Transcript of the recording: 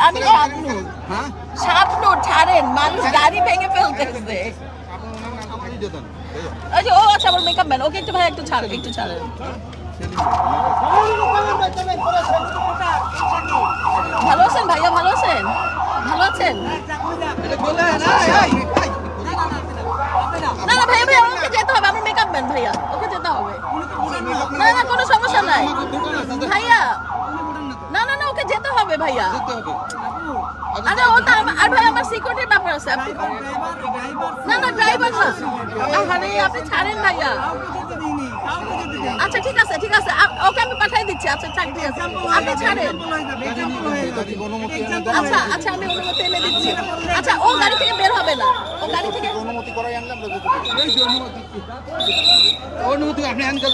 আমি শাবনূর। হ্যাঁ শাবনূর ছাড়েন, মানুষ গাড়ি ভেঙে ফেলতেছে। ওই যে ও আচ্ছা আমার মেকআপ ম্যান, ওকে একটু ভাই একটু ছাড়েন, একটু ছাড়েন। ভালো আছেন ভাইয়া, ভালো আছেন, ভালো আছেন? না না ভাইয়া ভাইয়া ওকে যেতে হবে, আমার মেকআপ ম্যান ভাইয়া, ওকে যেতে হবে। না না কোনো সমস্যা নাই ভাইয়া, না না না ওকে যেতে হবে ভাইয়া। আরে ওটা আর ভাই আমার সিকিউরিটির ব্যাপার আছে। না না ড্রাইভার না, আরে আপনি ছাড়েন ভাইয়া। আচ্ছা ঠিক আছে ঠিক আছে, ওকে আমি পাঠিয়ে দিচ্ছি। আচ্ছা ঠিক আছে আপনি ছাড়েন। আচ্ছা আচ্ছা আমি অনুমতি এনে দিচ্ছি। আচ্ছা ও গাড়ি থেকে বের হবে না, ও গাড়ি থেকে অনুমতি করাই আনলাম। অনুমতি আপনি আনতে